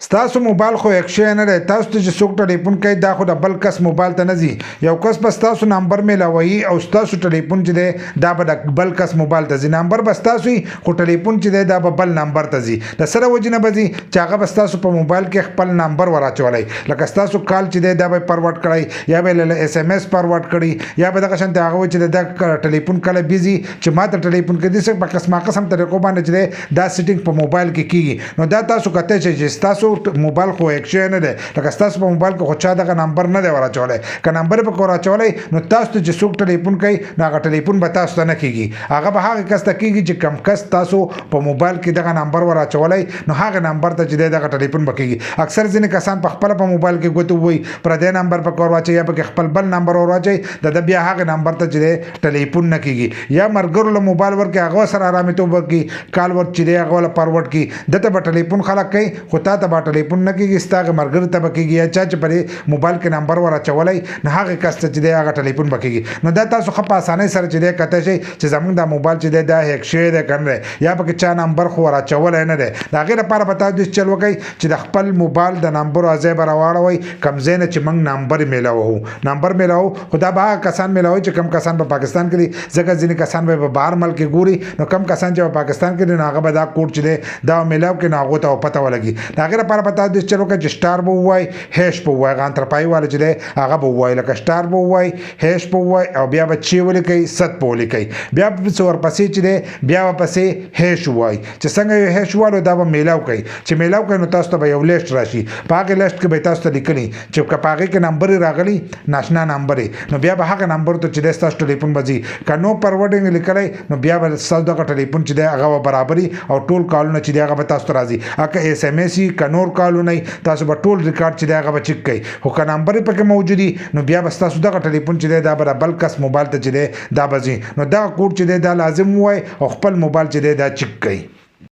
ستاسو موبایل خو یک شی نه دی تاسو ته چې څوک ټلیفون کوي دا خو د بل کس موبایل ته نه ځي یو کس به ستاسو نمبر میلاوي او ستاسو ټلیفون چې دی دا به د بل کس موبایل ته ځي نمبر به ستاسو خو ټلیفون چې دی دا به بل نمبر ته ځي د سره وجې نه به ځي چې هغه به ستاسو په موبایل کې خپل نمبر وراچولی لکه ستاسو کال چې دی دا به فارورډ کړی یا به له SMS فارورډ کړي یا به دغه شانتې هغه وایي چې د ټلیفون کله بيزي چې ما ته ټلیفون کوي داسې په قسمه قسم طریقو باندې چې دی دا سیټینګ په موبایل کې کیږي نو دا تاسو کته چې ستاسو موبایل خو یک شی نه دی لکه ستاسو په موبایل کې خو چا دغه نمبر نه دی وراچولی که نمبر به وراچولی نو تاسو ته چې څوک ټلیفون کوي نو هغه ټلیفون به تاسو ته نه کیږي هغه به هغه کس ته کیږي چې کم کس تاسو په موبایل کې دغه نمبر وراچولی نو هغه نمبر ته چې دی دغه ټلیفون به کیږي اکثر ځینې کسان په خپله په موبایل کې ګوتې ووایي پردی نمبر پکې ورواچوي یا پکې خپل بل نمبر ورواچوي د بیا هغه نمبر ته چې دی ټلیفون نه کیږي یا ملګرو له موبایل ورکړي هغه سره ارامتوب ورکړي کال ور چې دی هغه وله فارورډ کړي دته به ټلیفون خلک کوي خو تا ته به ټلیفون نه کیږي ستا هغه ملګري ته به کیږي یا چا چې پرې موبایل کې نمبر وراچولی نو هغه کس ته چې دی هغه ټلیفون به کیږي نو دا تاسو ښه په اسانۍ سره چې دی کته شئ چې زموږ دا موبایل چې دی دا هیک شوی دی که نه دی یا پکې چا نمبر خو وراچولی نه دی د هغې لپاره به تاسو چل وکئ چې د خپل موبایل د نمبرو ځای به راواړوئ کوم ځای نه چې موږ نمبر میلاوو نمبر میلاوو خو دا به هغه کسان میلاوئ چې کوم کسان په پاکستان کې دي ځکه ځینې کسان به په بهر ملک کې ګوري نو کم کسان چې په پاکستان کې دي نو هغه به دا کوډ چې دی دا میلاو کې نو هغو ته پته ولګي د هغې لپاره به تاسو چل وکړئ چې سټار به ووایئ هیش به ووایئ هغه انترپایي والا چې دی هغه به ووایي لکه سټار به ووایي هیش به ووایي او بیا به چې ولیکئ ست به ولیکئ بیا ورپسې چې دی بیا ورپسې هیش ووایي چې څنګه یو هیش ووالو دا به میلاو کوي چې میلاو کوي نو تاسو ته به یو لیست راشي په هغې لیست کې به تاسو ته لیکلي چې که په هغې کې نمبر راغلی ناشنا نمبر نو بیا به هغه نمبر ته چې دی ستاسو ټلیفون به ځي که نو فارورډینګ لیکلی نو بیا به ستاسو دغه ټلیفون چې دی هغه به برابري او ټول کالونه چې دی هغه به تاسو ته راځي که SMS وي که نور کالونه وي تاسو به ټول ریکارډ چې دی هغه به چک کوئ خو که نمبر یې پکې موجود وي نو بیا به ستاسو دغه ټلیفون چې دی دا به بل کس موبایل ته چې دی دا به ځي نو دغه کوډ چې دی دا لازم ووایي او خپل موبایل چې دی دا چک کوئ